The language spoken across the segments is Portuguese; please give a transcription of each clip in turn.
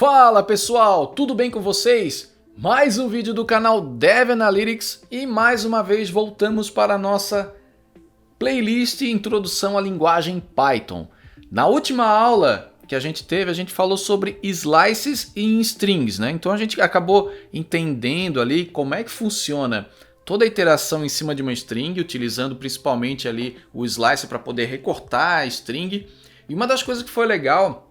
Fala pessoal, tudo bem com vocês? Mais um vídeo do canal Dev Analytics e mais uma vez voltamos para a nossa playlist Introdução à Linguagem Python. Na última aula que a gente teve, a gente falou sobre slices e strings, né? Então a gente acabou entendendo ali como é que funciona toda a iteração em cima de uma string, utilizando principalmente ali o slice para poder recortar a string. E uma das coisas que foi legal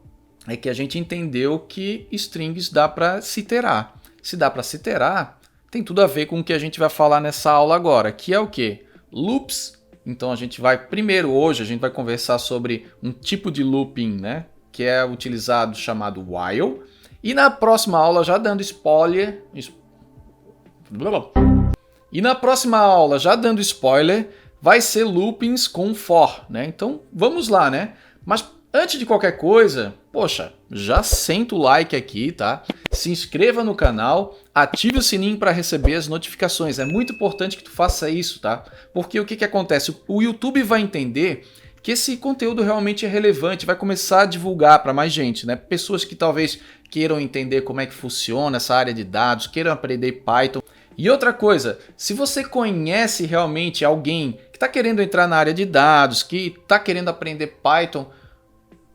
é que a gente entendeu que strings dá para se iterar. Se dá para se iterar, tem tudo a ver com o que a gente vai falar nessa aula agora, que é o quê? Loops. Então a gente vai, hoje a gente vai conversar sobre um tipo de looping, né? Que é utilizado chamado while. E na próxima aula, já dando spoiler... vai ser loopings com for, né? Então vamos lá, né? Mas antes de qualquer coisa, poxa, já senta o like aqui, tá? Se inscreva no canal, ative o sininho para receber as notificações. É muito importante que tu faça isso, tá? Porque o que acontece? O YouTube vai entender que esse conteúdo realmente é relevante, vai começar a divulgar para mais gente, né? Pessoas que talvez queiram entender como é que funciona essa área de dados, queiram aprender Python. E outra coisa, se você conhece realmente alguém que está querendo entrar na área de dados, que está querendo aprender Python,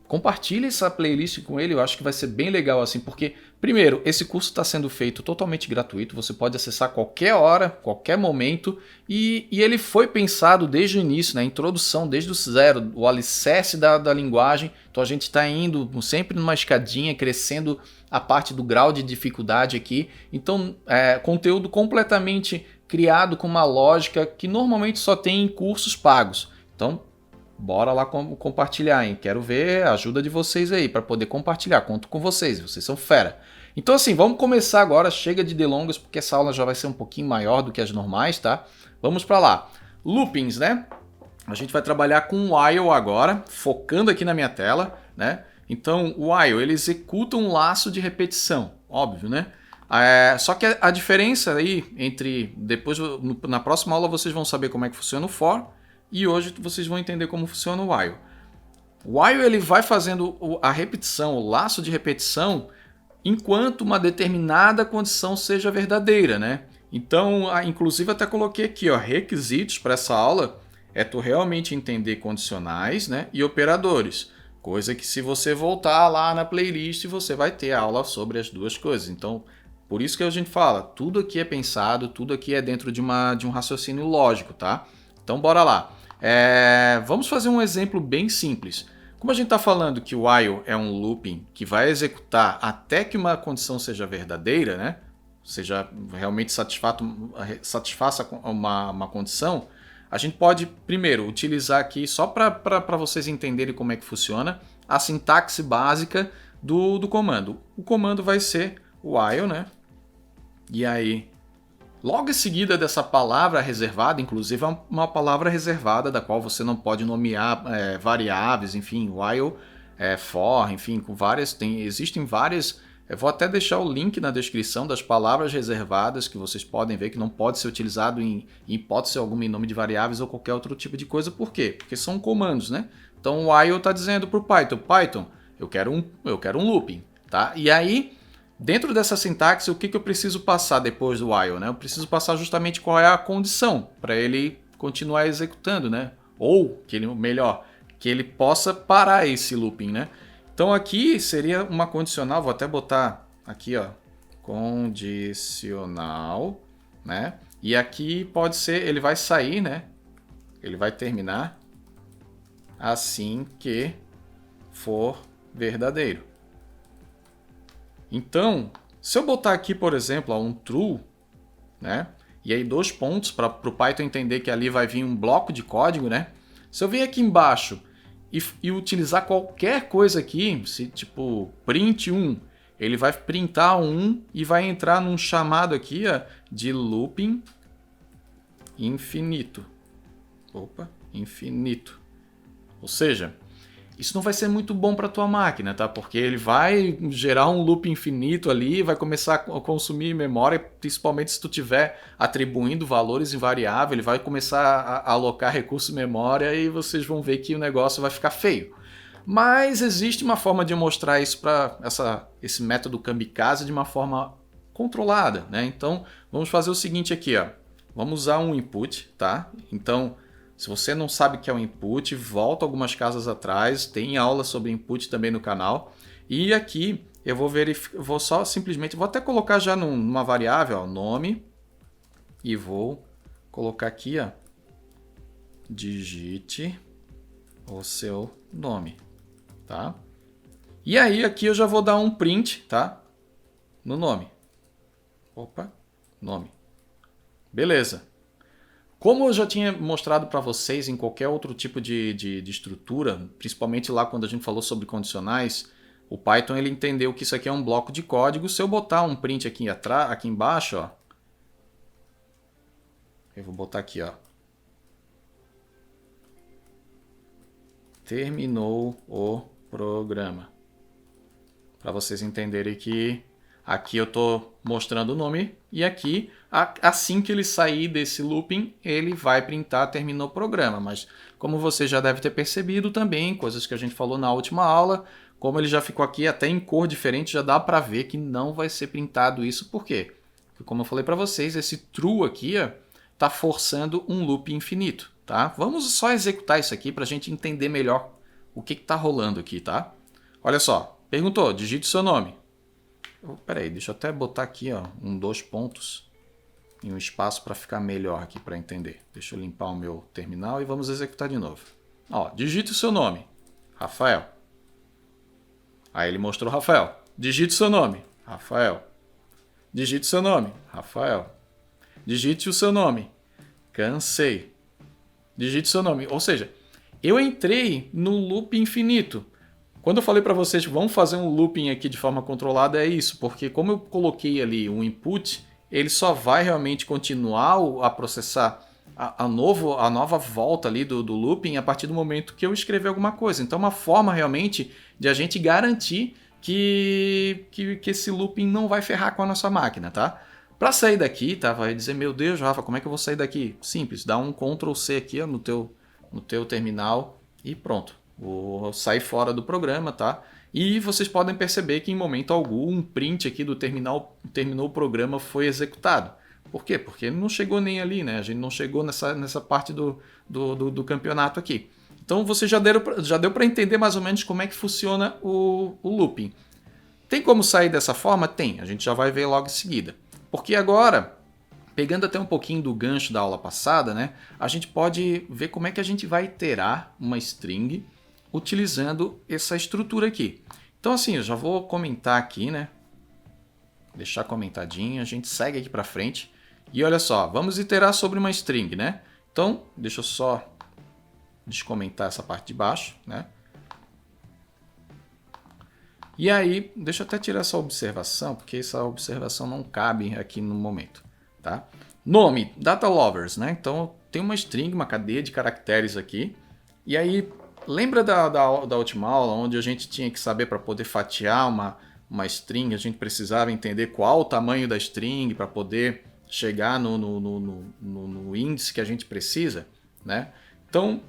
compartilhe essa playlist com ele, eu acho que vai ser bem legal assim, porque, primeiro, esse curso está sendo feito totalmente gratuito, você pode acessar a qualquer hora, qualquer momento, e ele foi pensado desde o início, na introdução, desde o zero, o alicerce da linguagem, então a gente está indo sempre numa escadinha, crescendo a parte do grau de dificuldade aqui, então conteúdo completamente criado com uma lógica que normalmente só tem em cursos pagos, então bora lá compartilhar, hein? Quero ver a ajuda de vocês aí para poder compartilhar. Conto com vocês são fera. Então assim, vamos começar agora, chega de delongas, porque essa aula já vai ser um pouquinho maior do que as normais, tá? Vamos para lá. Loopings, né? A gente vai trabalhar com while agora, focando aqui na minha tela, né? Então, o while, ele executa um laço de repetição, óbvio, né? Só que a diferença aí entre... Depois, na próxima aula, vocês vão saber como é que funciona o for, e hoje vocês vão entender como funciona o while. O while ele vai fazendo a repetição, o laço de repetição, enquanto uma determinada condição seja verdadeira, né? Então, inclusive até coloquei aqui, ó, requisitos para essa aula é tu realmente entender condicionais, né, e operadores. Coisa que se você voltar lá na playlist, você vai ter aula sobre as duas coisas. Então, por isso que a gente fala, tudo aqui é pensado, tudo aqui é dentro de um raciocínio lógico, tá? Então, bora lá. Vamos fazer um exemplo bem simples. Como a gente está falando que o while é um looping que vai executar até que uma condição seja verdadeira, né? Seja realmente satisfaça uma condição, a gente pode, primeiro, utilizar aqui, só para vocês entenderem como é que funciona, a sintaxe básica do comando. O comando vai ser while, né? E aí... Logo em seguida dessa palavra reservada, inclusive é uma palavra reservada da qual você não pode nomear variáveis, enfim, while, for, enfim, com várias, existem várias, eu vou até deixar o link na descrição das palavras reservadas que vocês podem ver que não pode ser utilizado em hipótese alguma em nome de variáveis ou qualquer outro tipo de coisa, por quê? Porque são comandos, né? Então o while está dizendo para o Python, eu quero um looping, tá? E aí... Dentro dessa sintaxe, o que eu preciso passar depois do while, né? Eu preciso passar justamente qual é a condição para ele continuar executando, né? Ou, que ele possa parar esse looping, né? Então aqui seria uma condicional, vou até botar aqui, ó, condicional, né? E aqui pode ser, ele vai sair, né? Ele vai terminar assim que for verdadeiro. Então, se eu botar aqui, por exemplo, um true, né? E aí 2 pontos para o Python entender que ali vai vir um bloco de código, né? Se eu vir aqui embaixo e utilizar qualquer coisa aqui, se tipo print 1, ele vai printar 1 e vai entrar num chamado aqui de looping infinito. Infinito. Ou seja... Isso não vai ser muito bom para a tua máquina, tá? Porque ele vai gerar um loop infinito ali, vai começar a consumir memória, principalmente se tu estiver atribuindo valores em variável, ele vai começar a alocar recurso memória e vocês vão ver que o negócio vai ficar feio. Mas existe uma forma de mostrar isso para esse método kamikaze de uma forma controlada, né? Então vamos fazer o seguinte aqui, ó. Vamos usar um input, tá? Então, se você não sabe o que é um input, volta algumas casas atrás, tem aula sobre input também no canal. E aqui eu vou só simplesmente, vou até colocar já numa variável, ó, nome, e vou colocar aqui, ó, digite o seu nome, tá? E aí aqui eu já vou dar um print, tá? No nome. Opa, nome. Beleza. Como eu já tinha mostrado para vocês em qualquer outro tipo de estrutura, principalmente lá quando a gente falou sobre condicionais, o Python ele entendeu que isso aqui é um bloco de código. Se eu botar um print aqui atrás, aqui embaixo, ó, eu vou botar aqui, ó, terminou o programa, para vocês entenderem que aqui eu estou mostrando o nome e aqui, assim que ele sair desse looping, ele vai printar terminou o programa. Mas como você já deve ter percebido também, coisas que a gente falou na última aula, como ele já ficou aqui até em cor diferente, já dá para ver que não vai ser printado isso. Por quê? Porque como eu falei para vocês, esse true aqui está forçando um loop infinito. Tá? Vamos só executar isso aqui para a gente entender melhor o que está rolando aqui. Tá? Olha só, perguntou, digite o seu nome. Peraí, deixa eu até botar aqui, ó, dois pontos e um espaço para ficar melhor aqui para entender. Deixa eu limpar o meu terminal e vamos executar de novo. Ó, digite o seu nome, Rafael. Aí ele mostrou Rafael. Digite o seu nome, Rafael. Digite o seu nome, Rafael. Digite o seu nome, cansei. Digite o seu nome. Ou seja, eu entrei no loop infinito. Quando eu falei para vocês que vamos fazer um looping aqui de forma controlada, é isso, porque como eu coloquei ali um input, ele só vai realmente continuar a processar a nova volta ali do looping a partir do momento que eu escrever alguma coisa. Então é uma forma realmente de a gente garantir que esse looping não vai ferrar com a nossa máquina, tá? Para sair daqui, tá? Vai dizer, meu Deus, Rafa, como é que eu vou sair daqui? Simples, dá um Ctrl C aqui ó, no teu terminal e pronto. Vou sair fora do programa, tá? E vocês podem perceber que em momento algum um print aqui do terminal terminou o programa foi executado. Por quê? Porque ele não chegou nem ali, né? A gente não chegou nessa parte do campeonato aqui. Então você já deu para entender mais ou menos como é que funciona o looping. Tem como sair dessa forma? Tem. A gente já vai ver logo em seguida. Porque agora, pegando até um pouquinho do gancho da aula passada, né? A gente pode ver como é que a gente vai iterar uma string utilizando essa estrutura aqui. Então assim, eu já vou comentar aqui, né? Deixar comentadinho, a gente segue aqui para frente. E olha só, vamos iterar sobre uma string, né? Então, deixa eu só descomentar essa parte de baixo, né? E aí, deixa eu até tirar essa observação, porque essa observação não cabe aqui no momento, tá? Nome, data lovers, né? Então, tem uma string, uma cadeia de caracteres aqui. E aí, lembra da última aula, onde a gente tinha que saber para poder fatiar uma string, a gente precisava entender qual o tamanho da string para poder chegar no índice que a gente precisa, né? Então,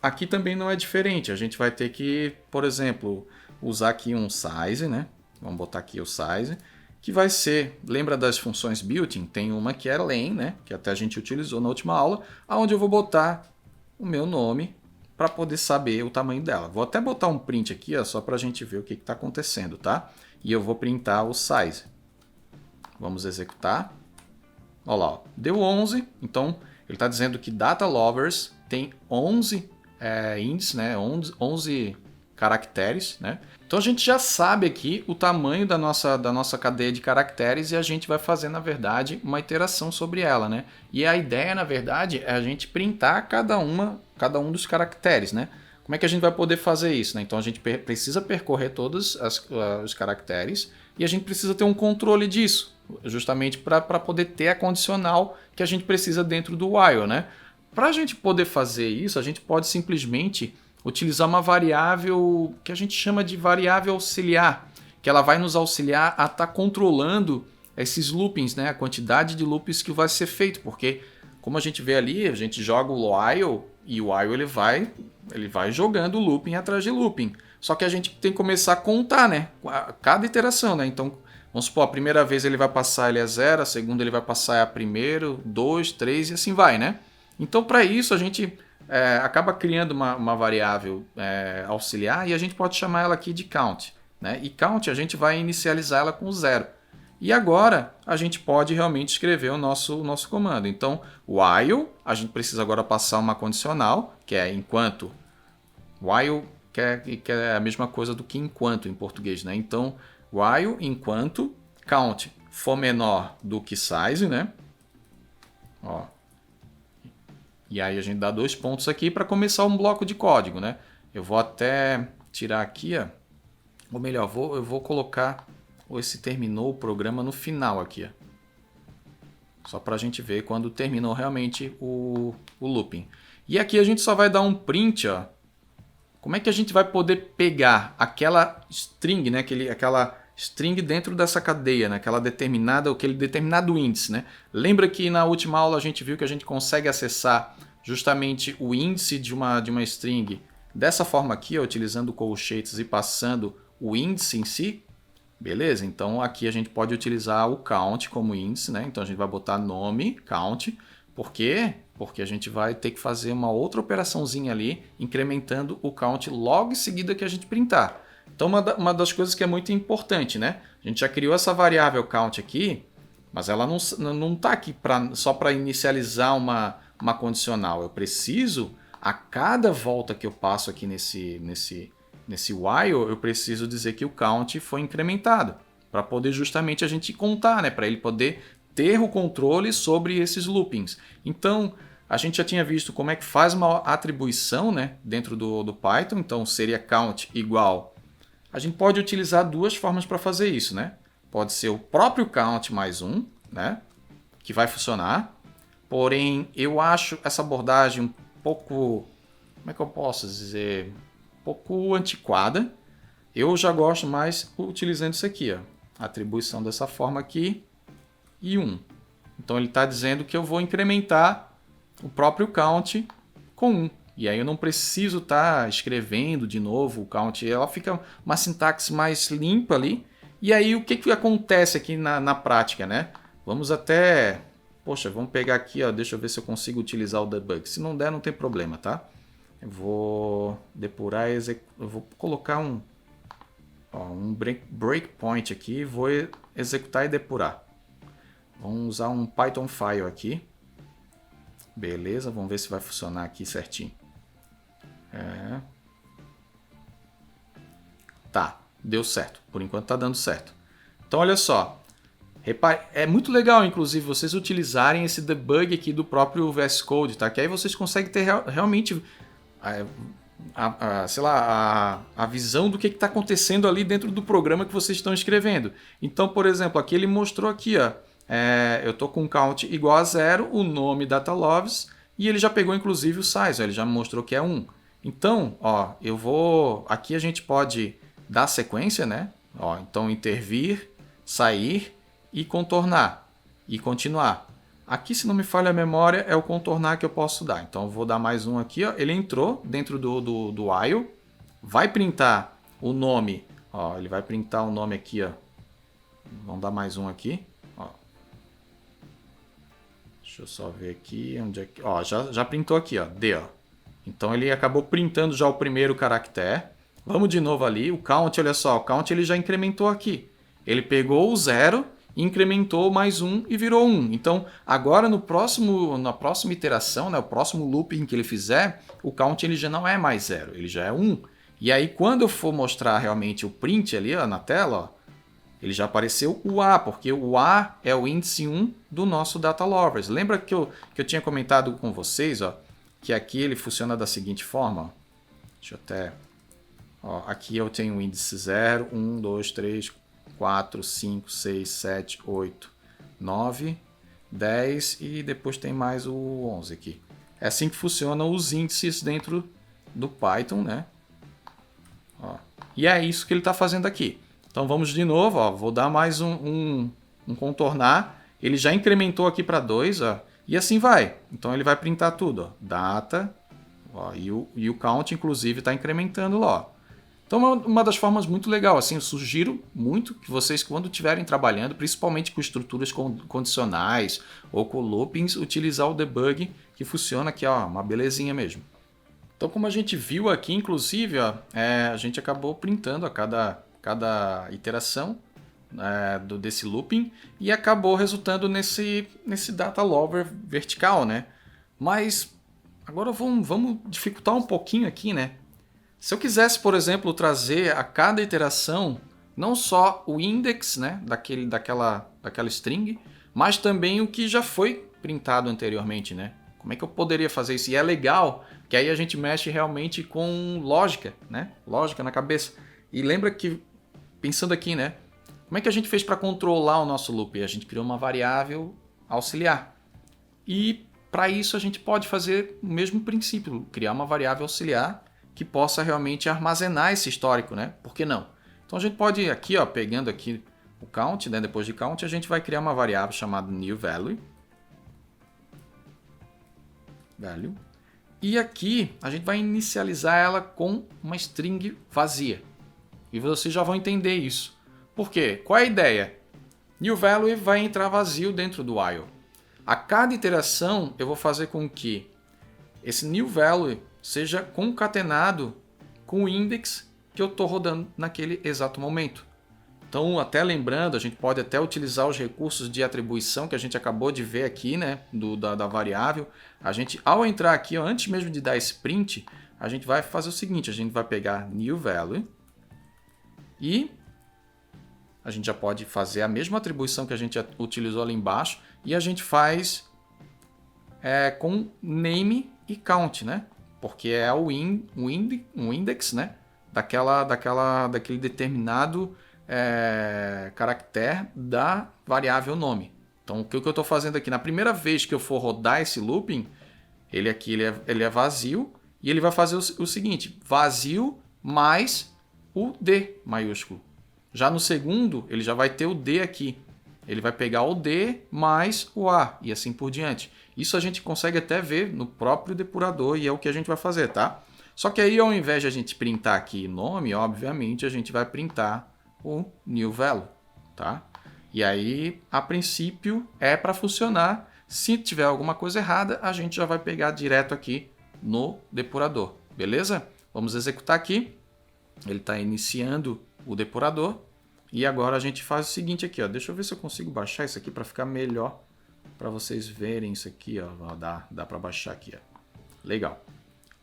aqui também não é diferente. A gente vai ter que, por exemplo, usar aqui um size, né? Vamos botar aqui o size, que vai ser, lembra das funções built-in? Tem uma que é len, né? Que até a gente utilizou na última aula, onde eu vou botar o meu nome para poder saber o tamanho dela. Vou até botar um print aqui, ó, só para a gente ver o que está acontecendo, tá? E eu vou printar o size. Vamos executar. Olha lá, ó, deu 11. Então, ele está dizendo que data lovers tem 11 índices, né? 11 caracteres, né? Então a gente já sabe aqui o tamanho da nossa cadeia de caracteres e a gente vai fazer, na verdade, uma iteração sobre ela, né? E a ideia, na verdade, é a gente printar cada um dos caracteres, né? Como é que a gente vai poder fazer isso, né? Então a gente precisa percorrer todos os caracteres e a gente precisa ter um controle disso, justamente para poder ter a condicional que a gente precisa dentro do while, né? Para a gente poder fazer isso, a gente pode simplesmente utilizar uma variável que a gente chama de variável auxiliar, que ela vai nos auxiliar a estar controlando esses loopings, né? A quantidade de loopings que vai ser feito, porque como a gente vê ali, a gente joga o while e o while ele vai jogando looping atrás de looping. só que a gente tem que começar a contar, né? Cada iteração, né? Então, vamos supor, a primeira vez ele vai passar, ele é 0, a segunda ele vai passar é a primeiro, 2, 3 e assim vai, né? Então, para isso, a gente acaba criando uma variável auxiliar e a gente pode chamar ela aqui de count, né? E count a gente vai inicializar ela com 0. E agora a gente pode realmente escrever o nosso comando. Então, while, a gente precisa agora passar uma condicional, que é enquanto. While, que é a mesma coisa do que enquanto em português, né? Então, while, enquanto, count for menor do que size, né? Ó. E aí a gente dá 2 pontos aqui para começar um bloco de código, né? Eu vou até tirar aqui, ó. Ou melhor, eu vou colocar esse terminou o programa no final aqui, ó. Só para a gente ver quando terminou realmente o looping. E aqui a gente só vai dar um print, ó. Como é que a gente vai poder pegar aquela string, né? Aquela string dentro dessa cadeia, né? Aquele determinado índice, né? Lembra que na última aula a gente viu que a gente consegue acessar justamente o índice de uma string dessa forma aqui, ó, utilizando colchetes e passando o índice em si? Beleza? Então aqui a gente pode utilizar o count como índice, né? Então a gente vai botar nome, count. Por quê? Porque a gente vai ter que fazer uma outra operaçãozinha ali, incrementando o count logo em seguida que a gente printar. Então uma das coisas que é muito importante, né? A gente já criou essa variável count aqui, mas ela não está aqui só para inicializar uma condicional. Eu preciso, a cada volta que eu passo aqui nesse while, eu preciso dizer que o count foi incrementado, para poder justamente a gente contar, né? Para ele poder ter o controle sobre esses loopings. Então, a gente já tinha visto como é que faz uma atribuição, né, dentro do Python. Então, seria count igual. A gente pode utilizar duas formas para fazer isso, né? Pode ser o próprio count mais 1, né, que vai funcionar. Porém, eu acho essa abordagem um pouco, como é que eu posso dizer, um pouco antiquada. Eu já gosto mais utilizando isso aqui, ó, atribuição dessa forma aqui e 1. Então ele está dizendo que eu vou incrementar o próprio count com 1. E aí eu não preciso estar escrevendo de novo o count. Ela fica uma sintaxe mais limpa ali. E aí o que acontece aqui na prática, né? Vamos até... Poxa, vamos pegar aqui, ó, deixa eu ver se eu consigo utilizar o debug. Se não der, não tem problema, tá? Eu vou depurar, eu vou colocar um breakpoint aqui, vou executar e depurar. Vamos usar um Python file aqui. Beleza, vamos ver se vai funcionar aqui certinho. Tá, deu certo. Por enquanto tá dando certo. Então olha só. Repare, é muito legal, inclusive, vocês utilizarem esse debug aqui do próprio VS Code, tá? Que aí vocês conseguem ter realmente sei lá, a visão do que está acontecendo ali dentro do programa que vocês estão escrevendo. Então, por exemplo, aqui ele mostrou aqui, ó, eu estou com um count igual a 0, o nome DataLoves, e ele já pegou inclusive o size, ó, ele já me mostrou que é 1. Então, ó, aqui a gente pode dar sequência, né? Ó, então intervir, sair e contornar e continuar. Aqui, se não me falha a memória, é o contornar que eu posso dar. Então, eu vou dar mais um aqui. Ó. Ele entrou dentro do while, vai printar o nome. Ó, ele vai printar o nome aqui. Ó. Vamos dar mais um aqui. Ó. Deixa eu só ver aqui. Onde é que... Ó, já printou aqui, ó, D. Ó. Então, ele acabou printando já o primeiro caractere. Vamos de novo ali. O count, olha só, o count ele já incrementou aqui. Ele pegou o 0... incrementou mais 1 e virou 1. Então, agora na próxima iteração, né, o próximo looping que ele fizer, o count ele já não é mais 0, ele já é 1. E aí, quando eu for mostrar realmente o print ali, ó, na tela, ó, ele já apareceu o A, porque o A é o índice 1 do nosso DataLovers. Lembra que eu tinha comentado com vocês, ó, que aqui ele funciona da seguinte forma? Ó. Deixa eu até... Ó, aqui eu tenho o índice 0, 1, 2, 3, 4, 5, 6, 7, 8, 9, 10 e depois tem mais o 11 aqui. É assim que funcionam os índices dentro do Python, né? Ó. E é isso que ele está fazendo aqui. Então vamos de novo, ó, vou dar mais um contornar. Ele já incrementou aqui para 2, ó, e assim vai. Então ele vai printar tudo, ó, data, ó, e o count inclusive está incrementando lá. Ó. Então é uma das formas muito legal, assim, eu sugiro muito que vocês, quando estiverem trabalhando, principalmente com estruturas condicionais ou com loopings, utilizar o debug, que funciona aqui, ó, uma belezinha mesmo. Então, como a gente viu aqui, inclusive, ó, a gente acabou printando a cada iteração desse looping e acabou resultando nesse data logger vertical, né? Mas agora vamos dificultar um pouquinho aqui, né? Se eu quisesse, por exemplo, trazer a cada iteração não só o index, né, daquela string, mas também o que já foi printado anteriormente, né? Como é que eu poderia fazer isso? E é legal que aí a gente mexe realmente com lógica, né? Lógica na cabeça. E lembra que, pensando aqui, né? Como é que a gente fez para controlar o nosso loop? A gente criou uma variável auxiliar. E para isso a gente pode fazer o mesmo princípio, criar uma variável auxiliar que possa realmente armazenar esse histórico, né? Por que não? Então a gente pode aqui, ó, pegando aqui o count, né? Depois de count, a gente vai criar uma variável chamada new value. E aqui a gente vai inicializar ela com uma string vazia. E vocês já vão entender isso. Por quê? Qual é a ideia? New value vai entrar vazio dentro do while. A cada iteração eu vou fazer com que esse new value seja concatenado com o index que eu estou rodando naquele exato momento. Então, até lembrando, a gente pode até utilizar os recursos de atribuição que a gente acabou de ver aqui, né, da variável. A gente, ao entrar aqui, ó, antes mesmo de dar esse print, a gente vai fazer o seguinte, a gente vai pegar new value e a gente já pode fazer a mesma atribuição que a gente utilizou ali embaixo e a gente faz com name e count, né? Porque é o index, né? daquele determinado caractere da variável nome. Então, o que eu estou fazendo aqui? Na primeira vez que eu for rodar esse looping, ele é vazio e ele vai fazer o seguinte, vazio mais o D maiúsculo. Já no segundo, ele já vai ter o D aqui. Ele vai pegar o D mais o A e assim por diante. Isso a gente consegue até ver no próprio depurador e é o que a gente vai fazer, tá? Só que aí, ao invés de a gente printar aqui nome, obviamente, a gente vai printar o new value, tá? E aí, a princípio, é para funcionar. Se tiver alguma coisa errada, a gente já vai pegar direto aqui no depurador, beleza? Vamos executar aqui. Ele está iniciando o depurador. E agora a gente faz o seguinte aqui, ó. Deixa eu ver se eu consigo baixar isso aqui para ficar melhor, para vocês verem isso aqui, ó. Dá para baixar aqui, ó. Legal.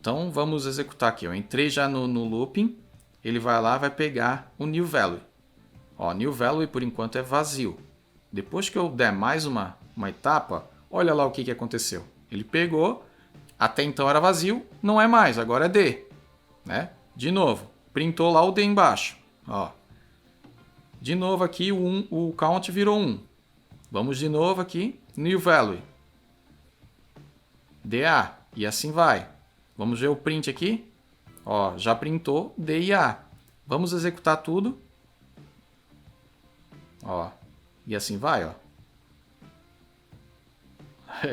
Então vamos executar aqui. Eu entrei já no looping. Ele vai lá, vai pegar o new value. Ó, new value por enquanto é vazio. Depois que eu der mais uma etapa, olha lá o que aconteceu. Ele pegou, até então era vazio, não é mais, agora é D, né? De novo, printou lá o D embaixo, ó. De novo aqui o count virou 1. Vamos de novo aqui, new value. DA, e assim vai. Vamos ver o print aqui. Ó, já printou D e A. Vamos executar tudo. Ó, e assim vai, ó.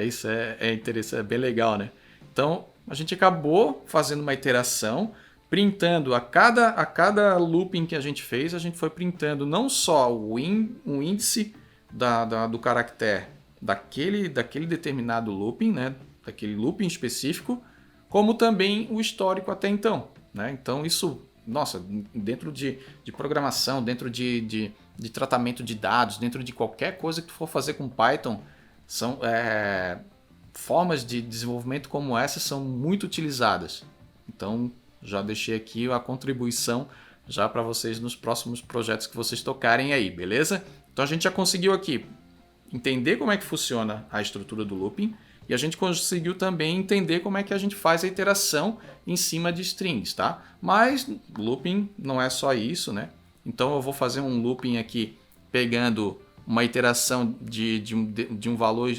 Isso é interessante, é bem legal, né? Então, a gente acabou fazendo uma iteração, printando a cada looping que a gente fez, a gente foi printando não só o índice do caractere daquele determinado looping, né? Daquele looping específico, como também o histórico até então, né? Então, isso, nossa, dentro de programação, dentro de tratamento de dados, dentro de qualquer coisa que tu for fazer com Python, são formas de desenvolvimento como essa são muito utilizadas. Então, já deixei aqui a contribuição já para vocês nos próximos projetos que vocês tocarem aí, beleza? Então, a gente já conseguiu aqui entender como é que funciona a estrutura do looping e a gente conseguiu também entender como é que a gente faz a iteração em cima de strings, tá? Mas looping não é só isso, né? Então, eu vou fazer um looping aqui pegando uma iteração de um valor,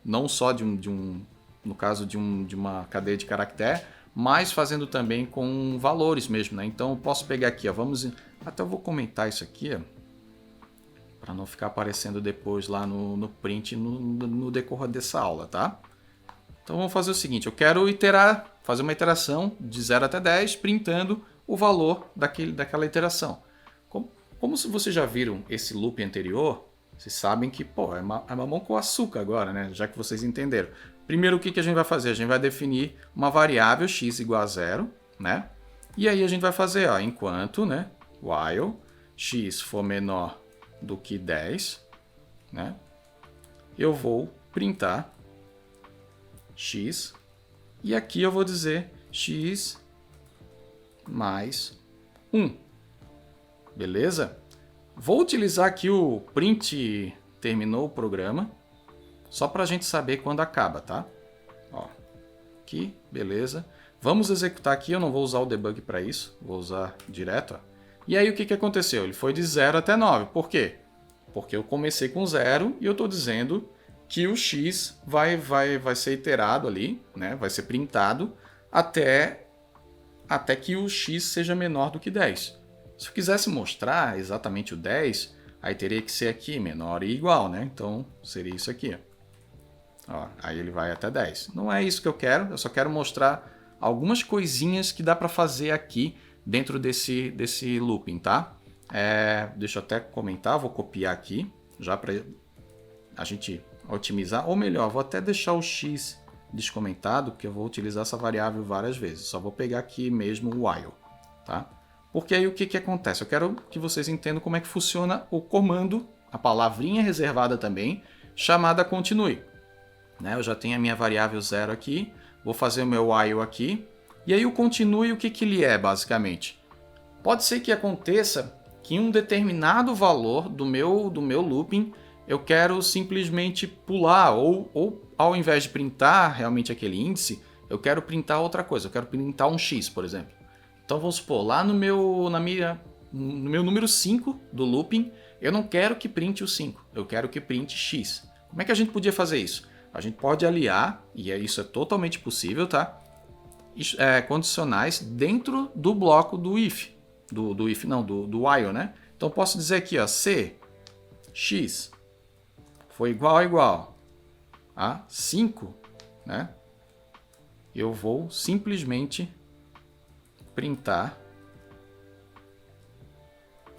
não só no caso de uma cadeia de caractere, mas fazendo também com valores mesmo, né? Então eu posso pegar aqui, ó, até eu vou comentar isso aqui, para não ficar aparecendo depois lá no print no decorrer dessa aula, tá? Então vamos fazer o seguinte, eu quero fazer uma iteração de 0 até 10, printando o valor daquela iteração. Como se vocês já viram esse loop anterior, vocês sabem que é mamão com açúcar agora, né? Já que vocês entenderam. Primeiro, o que a gente vai fazer? A gente vai definir uma variável x igual a 0, né? E aí a gente vai fazer, ó, enquanto, né? While x for menor do que 10, né? Eu vou printar x e aqui eu vou dizer x mais 1. Beleza? Vou utilizar aqui o print terminou o programa, só para a gente saber quando acaba, tá? Ó, aqui, beleza. Vamos executar aqui, eu não vou usar o debug para isso, vou usar direto. Ó. E aí o que aconteceu? Ele foi de 0 até 9. Por quê? Porque eu comecei com 0 e eu estou dizendo que o x vai ser iterado ali, né? Vai ser printado até que o x seja menor do que 10. Se eu quisesse mostrar exatamente o 10, aí teria que ser aqui, menor e igual, né? Então, seria isso aqui. Ó, aí ele vai até 10. Não é isso que eu quero, eu só quero mostrar algumas coisinhas que dá para fazer aqui dentro desse looping, tá? Deixa eu até comentar, vou copiar aqui, já para a gente otimizar. Ou melhor, vou até deixar o x descomentado, porque eu vou utilizar essa variável várias vezes. Só vou pegar aqui mesmo o while, tá? Porque aí o que acontece? Eu quero que vocês entendam como é que funciona o comando, a palavrinha reservada também, chamada continue. Né? Eu já tenho a minha variável 0 aqui, vou fazer o meu while aqui, e aí o continue, o que ele é basicamente? Pode ser que aconteça que em um determinado valor do meu looping, eu quero simplesmente pular, ou ao invés de printar realmente aquele índice, eu quero printar outra coisa, eu quero printar um x, por exemplo. Então vamos supor, lá no meu número 5 do looping, eu não quero que printe o 5, eu quero que printe x. Como é que a gente podia fazer isso? A gente pode aliar, e isso é totalmente possível, tá? Condicionais dentro do bloco do if. Do while, né? Então eu posso dizer aqui, ó, se x for igual a igual a 5, né? Eu vou simplesmente printar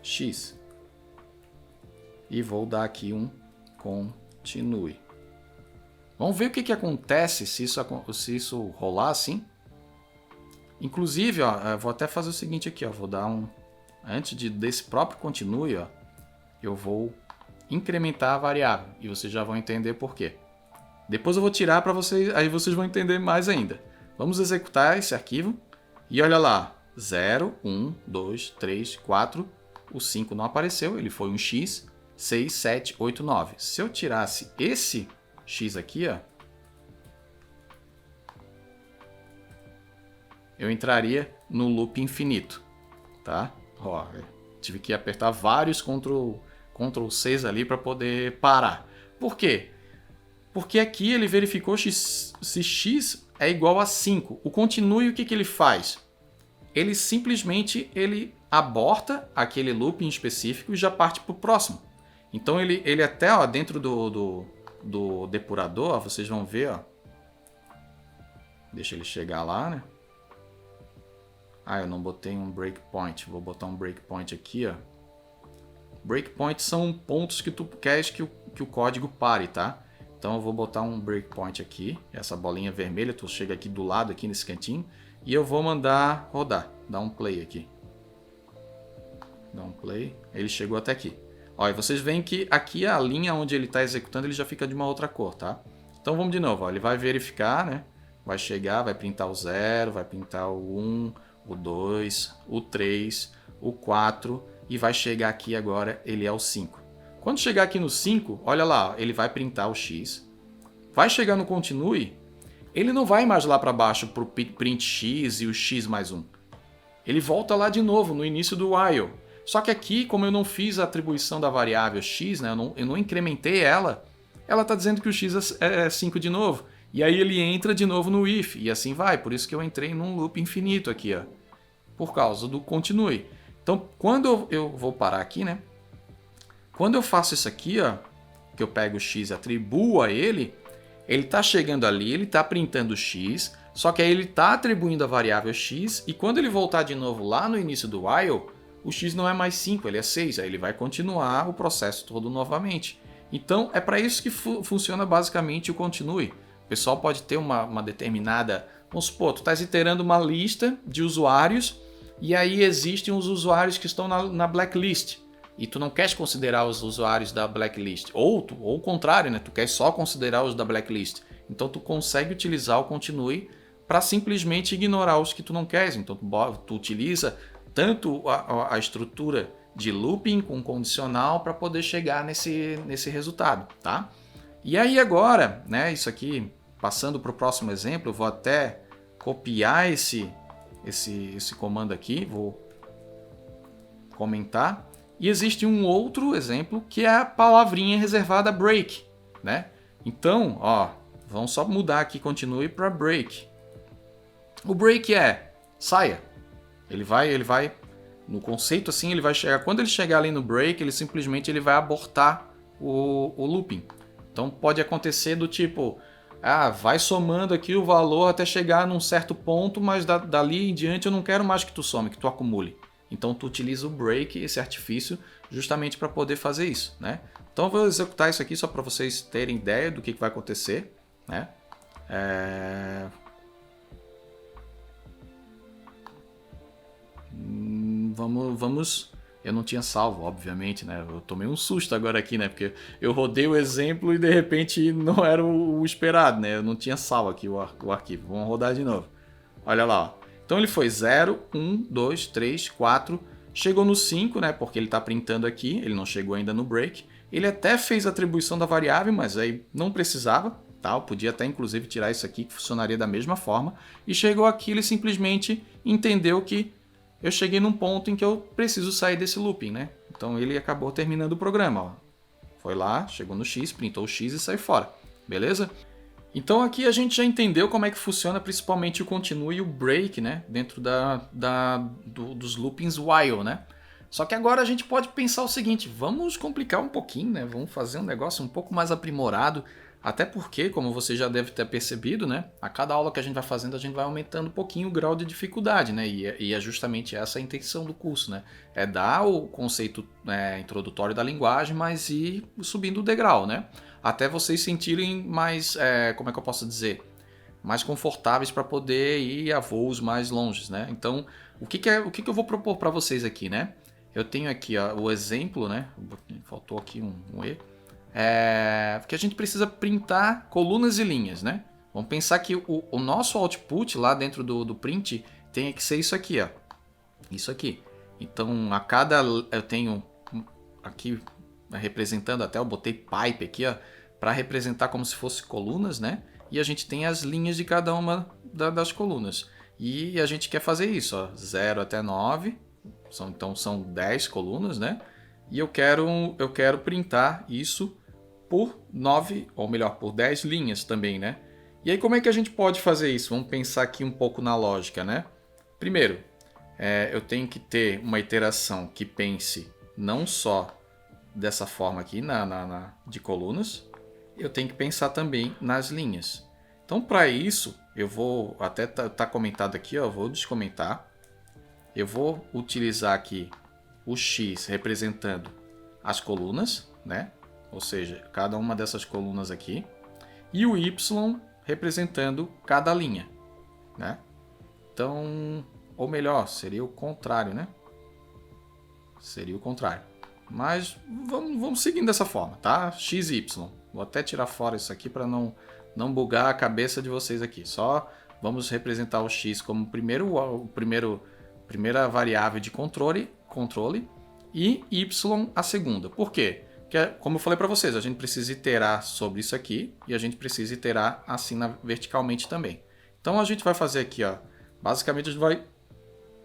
x e vou dar aqui um continue. Vamos ver o que acontece se isso rolar assim. Inclusive, ó, eu vou até fazer o seguinte aqui, ó, vou dar antes desse próprio continue, ó, eu vou incrementar a variável e vocês já vão entender por quê. Depois eu vou tirar para vocês, aí vocês vão entender mais ainda. Vamos executar esse arquivo. E olha lá, 0, 1, 2, 3, 4, o 5 não apareceu, ele foi um x, 6, 7, 8, 9. Se eu tirasse esse x aqui, ó, eu entraria no loop infinito, tá? Ó, tive que apertar vários Ctrl 6 ali para poder parar. Por quê? Porque aqui ele verificou se x é igual a 5. O continue, o que ele faz? Ele simplesmente aborta aquele loop em específico e já parte para o próximo. Então ele até ó, dentro do depurador, ó, vocês vão ver, ó, deixa ele chegar lá, né? Eu não botei um breakpoint, vou botar um breakpoint aqui, ó. Breakpoints são pontos que tu queres que o código pare, tá? Então eu vou botar um breakpoint aqui, essa bolinha vermelha, tu chega aqui do lado, aqui nesse cantinho, e eu vou mandar rodar, dar um play aqui. Dá um play, ele chegou até aqui. Ó, e vocês veem que aqui a linha onde ele está executando, ele já fica de uma outra cor, tá? Então vamos de novo, ó, ele vai verificar, né? Vai chegar, vai printar o 0, vai printar o 1, o 2, o 3, o 4 e vai chegar aqui agora, ele é o 5. Quando chegar aqui no 5, olha lá, ele vai printar o x. Vai chegar no continue, ele não vai mais lá para baixo para o print x e o x mais 1. Ele volta lá de novo no início do while. Só que aqui, como eu não fiz a atribuição da variável x, né, eu não incrementei ela está dizendo que o x é 5 de novo. E aí ele entra de novo no if, e assim vai. Por isso que eu entrei num loop infinito aqui, ó, por causa do continue. Então, quando eu vou parar aqui, né? Quando eu faço isso aqui, ó, que eu pego o x e atribuo a ele está chegando ali, ele está printando o x, Só que aí ele está atribuindo a variável x e quando ele voltar de novo lá no início do while, o x não é mais 5, ele é 6. Aí ele vai continuar o processo todo novamente. Então é para isso que funciona basicamente o continue. O pessoal pode ter uma determinada... Vamos supor, tu estás iterando uma lista de usuários e aí existem os usuários que estão na blacklist. E tu não queres considerar os usuários da blacklist. Ou o contrário, né? Tu quer só considerar os da blacklist. Então tu consegue utilizar o continue para simplesmente ignorar os que tu não queres. Então tu utiliza tanto a estrutura de looping com condicional para poder chegar nesse resultado, tá? E aí agora, né, isso aqui, passando para o próximo exemplo, eu vou até copiar esse comando aqui, vou comentar. E existe um outro exemplo que é a palavrinha reservada break, né? Então, ó, vamos só mudar aqui, continue para break. O break é saia. Ele vai no conceito assim, ele vai chegar, quando ele chegar ali no break, ele simplesmente vai abortar o looping. Então pode acontecer do tipo, vai somando aqui o valor até chegar num certo ponto, mas dali em diante eu não quero mais que tu some, que tu acumule. Então tu utiliza o break, esse artifício, justamente para poder fazer isso, né? Então eu vou executar isso aqui só para vocês terem ideia do que vai acontecer, né? Vamos... Eu não tinha salvo, obviamente, né? Eu tomei um susto agora aqui, né? Porque eu rodei o exemplo e de repente não era o esperado, né? Eu não tinha salvo aqui o arquivo. Vamos rodar de novo. Olha lá, ó. Então ele foi 0, 1, 2, 3, 4, chegou no 5, né? Porque ele está printando aqui, ele não chegou ainda no break. Ele até fez a atribuição da variável, mas aí não precisava, tá? Eu podia até inclusive tirar isso aqui, que funcionaria da mesma forma. E chegou aqui, ele simplesmente entendeu que eu cheguei num ponto em que eu preciso sair desse looping, né? Então ele acabou terminando o programa, ó. Foi lá, chegou no X, printou o X e saiu fora, beleza? Então aqui a gente já entendeu como é que funciona principalmente o continue e o break, né? Dentro dos loopings while, né? Só que agora a gente pode pensar o seguinte, vamos complicar um pouquinho, né? Vamos fazer um negócio um pouco mais aprimorado, até porque, como você já deve ter percebido, né? A cada aula que a gente vai fazendo, a gente vai aumentando um pouquinho o grau de dificuldade, né? E é justamente essa a intenção do curso, né? É dar o conceito introdutório da linguagem, mas ir subindo o degrau, né? Até vocês sentirem mais, como é que eu posso dizer? Mais confortáveis para poder ir a voos mais longes, né? Então, o que eu vou propor para vocês aqui, né? Eu tenho aqui ó, o exemplo, né? Faltou aqui um E. Porque a gente precisa printar colunas e linhas, né? Vamos pensar que o nosso output lá dentro do print tem que ser isso aqui, ó. Isso aqui. Então, eu tenho aqui representando, até eu botei pipe aqui, ó, para representar como se fosse colunas, né? E a gente tem as linhas de cada uma das colunas. E a gente quer fazer isso, ó, 0 até 9. Então são 10 colunas, né? E eu quero printar isso por 9, ou melhor, por 10 linhas também, né? E aí como é que a gente pode fazer isso? Vamos pensar aqui um pouco na lógica, né? Primeiro, eu tenho que ter uma iteração que pense não só dessa forma aqui, de colunas, eu tenho que pensar também nas linhas. Então para isso, eu vou, até tá comentado aqui, ó, eu vou descomentar. Eu vou utilizar aqui o X representando as colunas, né? Ou seja, cada uma dessas colunas aqui. E o Y representando cada linha, né? Então, ou melhor, seria o contrário, né? Seria o contrário. Mas vamos seguindo dessa forma, tá? X e Y. Vou até tirar fora isso aqui para não bugar a cabeça de vocês aqui. Só vamos representar o X como primeira variável de controle e Y a segunda. Por quê? Porque, como eu falei para vocês, a gente precisa iterar sobre isso aqui e a gente precisa iterar assim verticalmente também. Então a gente vai fazer aqui, ó, basicamente a gente vai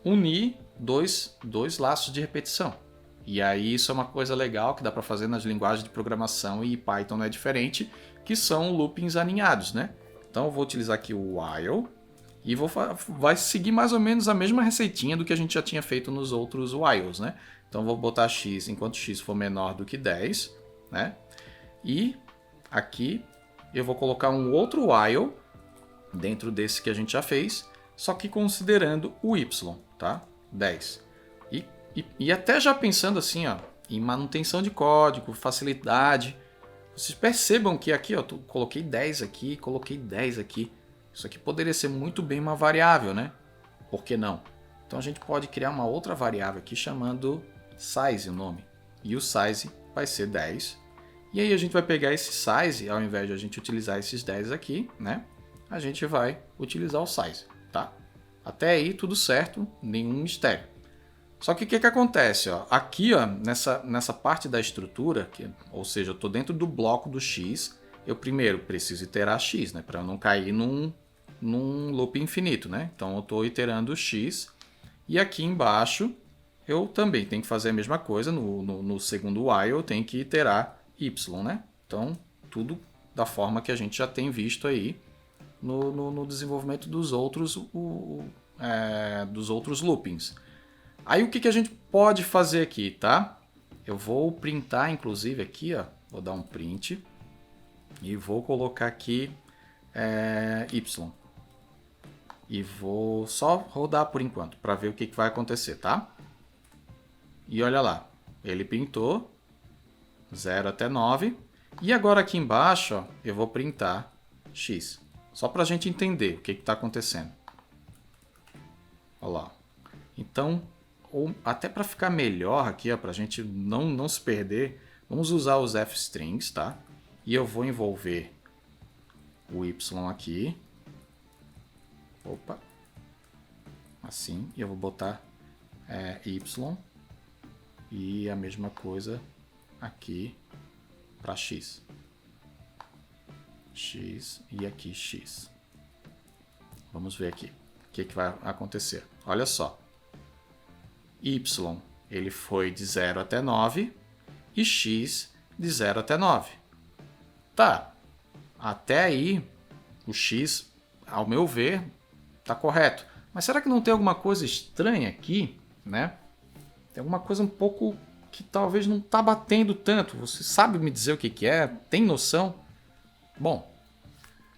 unir dois laços de repetição. E aí isso é uma coisa legal que dá para fazer nas linguagens de programação e Python não é diferente, que são loopings aninhados, né? Então eu vou utilizar aqui o while e vai seguir mais ou menos a mesma receitinha do que a gente já tinha feito nos outros whiles, né? Então vou botar x enquanto x for menor do que 10, né? E aqui eu vou colocar um outro while, dentro desse que a gente já fez, só que considerando o y, tá? 10. E até já pensando assim, ó, em manutenção de código, facilidade. Vocês percebam que aqui, ó, coloquei 10 aqui, coloquei 10 aqui. Isso aqui poderia ser muito bem uma variável, né? Por que não? Então a gente pode criar uma outra variável aqui chamando size o nome. E o size vai ser 10. E aí a gente vai pegar esse size, ao invés de a gente utilizar esses 10 aqui, né? A gente vai utilizar o size, tá? Até aí tudo certo, nenhum mistério. Só que o que acontece? Ó? Aqui, ó, nessa parte da estrutura, ou seja, eu estou dentro do bloco do x, eu primeiro preciso iterar x, né? Para eu não cair num loop infinito, né? Então eu estou iterando x, e aqui embaixo eu também tenho que fazer a mesma coisa, no segundo while eu tenho que iterar y, né? Então tudo da forma que a gente já tem visto aí no desenvolvimento dos outros loopings. Aí o que a gente pode fazer aqui, tá? Eu vou printar, inclusive, aqui, ó. Vou dar um print. E vou colocar aqui y. E vou só rodar por enquanto, para ver o que vai acontecer, tá? E olha lá. Ele printou 0 até 9. E agora aqui embaixo, ó, eu vou printar x. Só para a gente entender o que está acontecendo. Olha lá. Então, ou até para ficar melhor aqui, para a gente não se perder, vamos usar os f-strings, tá? E eu vou envolver o y aqui. Opa. Assim. E eu vou botar y. E a mesma coisa aqui para x. X e aqui x. Vamos ver aqui o que vai acontecer. Olha só. Y ele foi de 0 até 9 e x de 0 até 9. Tá, até aí o x, ao meu ver, tá correto. Mas será que não tem alguma coisa estranha aqui, né? Tem alguma coisa um pouco que talvez não tá batendo tanto. Você sabe me dizer o que é? Tem noção? Bom,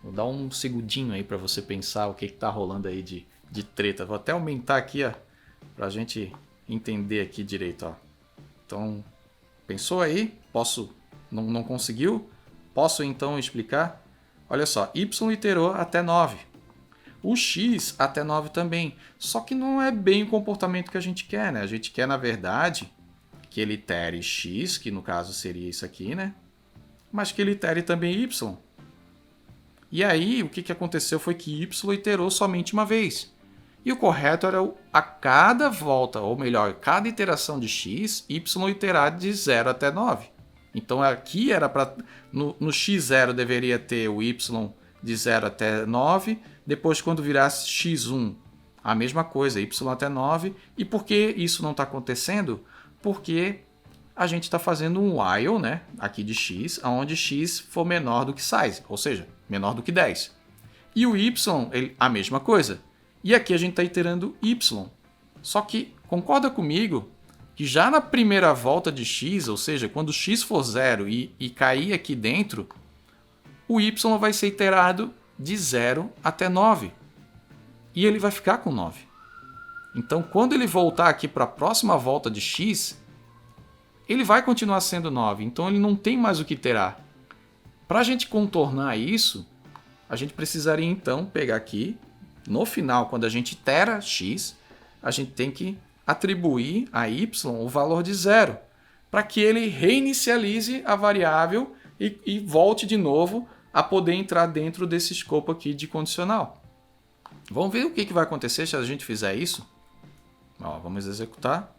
vou dar um segundinho aí para você pensar o que tá rolando aí de treta. Vou até aumentar aqui, ó, pra gente entender aqui direito, ó. Então, pensou aí? Posso? Não conseguiu? Posso então explicar? Olha só, y iterou até 9. O x até 9 também. Só que não é bem o comportamento que a gente quer, né? A gente quer, na verdade, que ele itere x, que no caso seria isso aqui, né? Mas que ele itere também y. E aí, o que aconteceu foi que y iterou somente uma vez. E o correto era a cada volta, ou melhor, cada iteração de x, y iterar de 0 até 9. Então aqui era para no x0 deveria ter o y de 0 até 9, depois quando virasse x1, a mesma coisa, y até 9. E por que isso não está acontecendo? Porque a gente está fazendo um while, né, aqui de x, onde x for menor do que size, ou seja, menor do que 10. E o y, a mesma coisa. E aqui a gente está iterando y. Só que, concorda comigo, que já na primeira volta de x, ou seja, quando x for 0 e cair aqui dentro, o y vai ser iterado de 0 até 9. E ele vai ficar com 9. Então, quando ele voltar aqui para a próxima volta de x, ele vai continuar sendo 9. Então, ele não tem mais o que iterar. Para a gente contornar isso, a gente precisaria então pegar aqui, no final, quando a gente itera x, a gente tem que atribuir a y o valor de 0, para que ele reinicialize a variável e volte de novo a poder entrar dentro desse escopo aqui de condicional. Vamos ver o que vai acontecer se a gente fizer isso? Ó, vamos executar.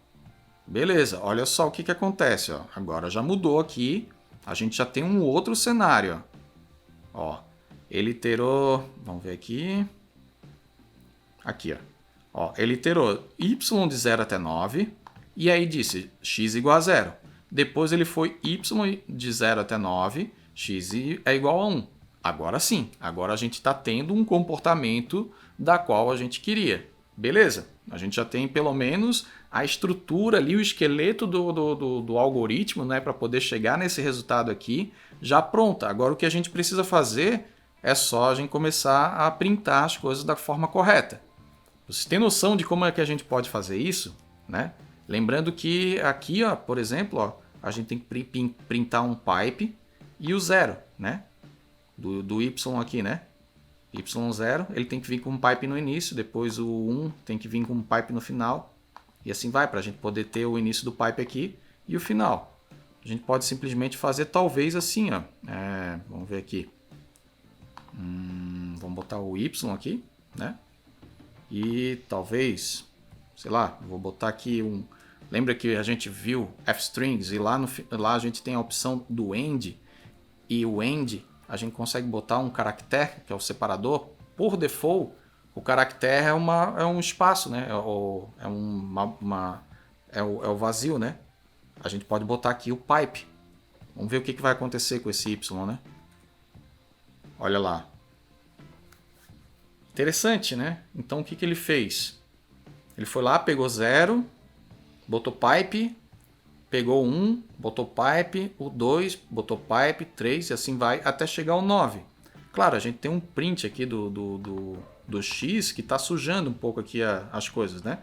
Beleza, olha só o que acontece. Ó. Agora já mudou aqui, a gente já tem um outro cenário. Ó, ele iterou, vamos ver aqui. Aqui, ó, ele iterou y de 0 até 9, e aí disse x igual a 0. Depois ele foi y de 0 até 9, x é igual a 1. Agora sim, agora a gente está tendo um comportamento da qual a gente queria. Beleza, a gente já tem pelo menos a estrutura ali, o esqueleto do algoritmo, né, para poder chegar nesse resultado aqui já pronta. Agora o que a gente precisa fazer é só a gente começar a printar as coisas da forma correta. Você tem noção de como é que a gente pode fazer isso, né? Lembrando que aqui, ó, por exemplo, ó, a gente tem que printar um pipe e o 0, né? Do Y aqui, né? Y0, ele tem que vir com um pipe no início, depois o 1 tem que vir com um pipe no final, e assim vai, para a gente poder ter o início do pipe aqui e o final. A gente pode simplesmente fazer talvez assim, ó. Vamos ver aqui. Vamos botar o Y aqui, né? E talvez, sei lá, vou botar aqui um... Lembra que a gente viu F-strings e lá a gente tem a opção do end, e o end a gente consegue botar um caractere, que é o separador. Por default, o caractere é um espaço, né? É o vazio, né? A gente pode botar aqui o pipe. Vamos ver o que vai acontecer com esse Y, né? Olha lá. Interessante, né? Então o que ele fez? Ele foi lá, pegou 0, botou pipe, pegou 1, botou pipe, o 2, botou pipe, 3 e assim vai até chegar ao 9. Claro, a gente tem um print aqui do X que está sujando um pouco aqui as coisas, né?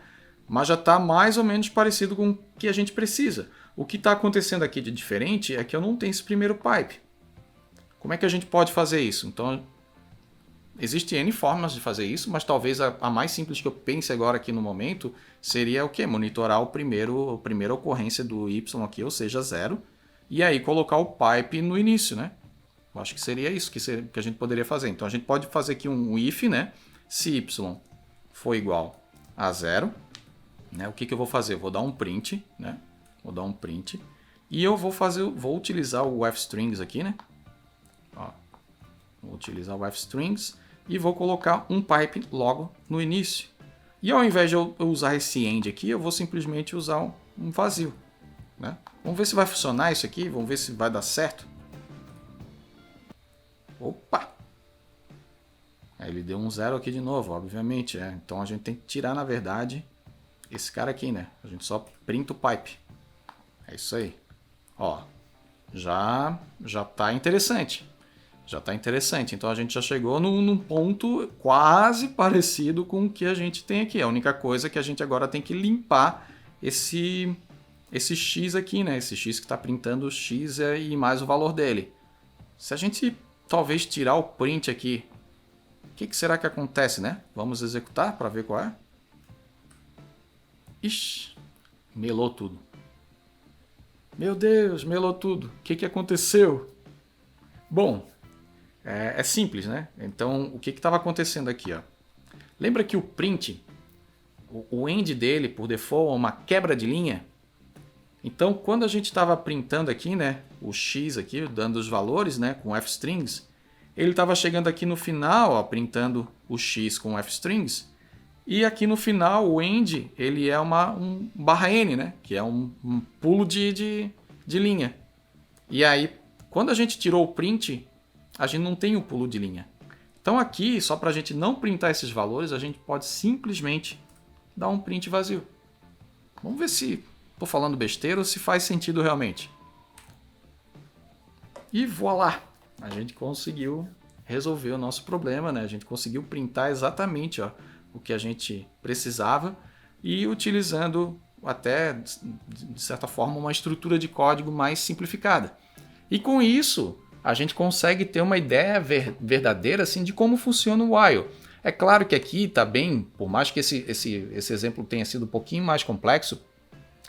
Mas já está mais ou menos parecido com o que a gente precisa. O que está acontecendo aqui de diferente é que eu não tenho esse primeiro pipe. Como é que a gente pode fazer isso? Então, existem N formas de fazer isso, mas talvez a mais simples que eu pense agora aqui no momento seria o quê? Monitorar a primeira ocorrência do Y aqui, ou seja, 0, e aí colocar o pipe no início, né? Eu acho que seria isso que a gente poderia fazer. Então a gente pode fazer aqui um if, né? Se Y for igual a 0, né? O que eu vou fazer? Eu vou dar um print, né? Vou dar um print e eu vou utilizar o fstrings aqui, né? Ó, vou utilizar o fstrings e vou colocar um pipe logo no início. E ao invés de eu usar esse end aqui, eu vou simplesmente usar um vazio, né? Vamos ver se vai funcionar isso aqui, vamos ver se vai dar certo. Opa! Aí ele deu um 0 aqui de novo, obviamente. Então a gente tem que tirar, na verdade, esse cara aqui, né? A gente só printa o pipe. É isso aí. Ó, já tá interessante. Já está interessante. Então a gente já chegou num ponto quase parecido com o que a gente tem aqui. A única coisa é que a gente agora tem que limpar esse X aqui, né? Esse X que está printando o X e mais o valor dele. Se a gente talvez tirar o print aqui, o que será que acontece, né? Vamos executar para ver qual é. Ixi, melou tudo. Meu Deus, melou tudo. O que aconteceu? Bom, é simples, né? Então, o que estava acontecendo aqui? Ó? Lembra que o print, o end dele, por default, é uma quebra de linha? Então, quando a gente estava printando aqui, né, o X aqui, dando os valores, né, com fstrings, ele estava chegando aqui no final, ó, printando o X com fstrings, e aqui no final, o end, ele é um barra N, né, que é um pulo de linha. E aí, quando a gente tirou o print, a gente não tem o pulo de linha. Então aqui, só para a gente não printar esses valores, a gente pode simplesmente dar um print vazio. Vamos ver se estou falando besteira ou se faz sentido realmente. E voilá! A gente conseguiu resolver o nosso problema, né? A gente conseguiu printar exatamente, ó, o que a gente precisava e utilizando até, de certa forma, uma estrutura de código mais simplificada. E com isso, a gente consegue ter uma ideia verdadeira assim, de como funciona o while. É claro que aqui está bem, por mais que esse exemplo tenha sido um pouquinho mais complexo,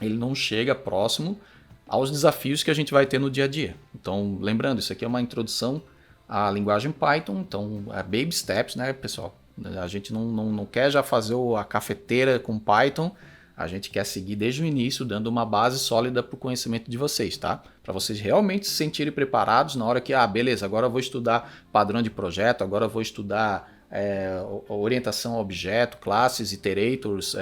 ele não chega próximo aos desafios que a gente vai ter no dia a dia. Então, lembrando, isso aqui é uma introdução à linguagem Python, então é baby steps, né, pessoal? A gente não quer já fazer a cafeteira com Python, a gente quer seguir desde o início, dando uma base sólida para o conhecimento de vocês, tá? Para vocês realmente se sentirem preparados na hora que, beleza, agora eu vou estudar padrão de projeto, agora eu vou estudar orientação a objeto, classes, iterators,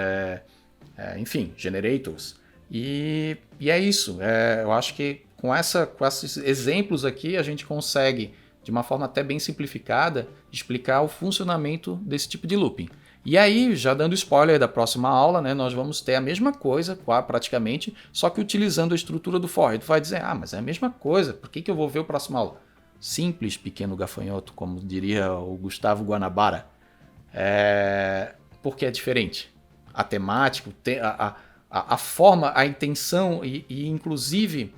enfim, generators. E é isso. Eu acho que com esses exemplos aqui, a gente consegue, de uma forma até bem simplificada, explicar o funcionamento desse tipo de looping. E aí, já dando spoiler da próxima aula, né, nós vamos ter a mesma coisa, praticamente, só que utilizando a estrutura do for. Tu vai dizer, mas é a mesma coisa, por que eu vou ver a próxima aula? simples, pequeno gafanhoto, como diria o Gustavo Guanabara. Porque é diferente. A temática, a forma, a intenção e inclusive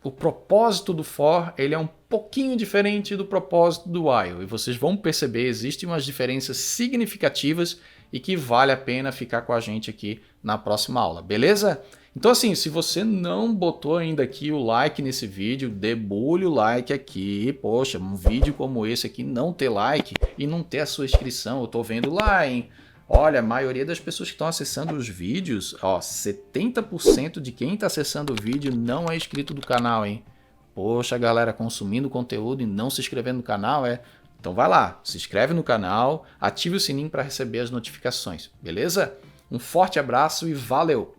o propósito do for ele é um pouquinho diferente do propósito do while. E vocês vão perceber, existem umas diferenças significativas e que vale a pena ficar com a gente aqui na próxima aula, beleza? Então assim, se você não botou ainda aqui o like nesse vídeo, debulhe o like aqui. Poxa, um vídeo como esse aqui não ter like e não ter a sua inscrição, eu tô vendo lá, hein? Olha, a maioria das pessoas que estão acessando os vídeos, 70% de quem está acessando o vídeo não é inscrito do canal, hein? Poxa, galera, consumindo conteúdo e não se inscrevendo no canal, Então vai lá, se inscreve no canal, ative o sininho para receber as notificações, beleza? Um forte abraço e valeu!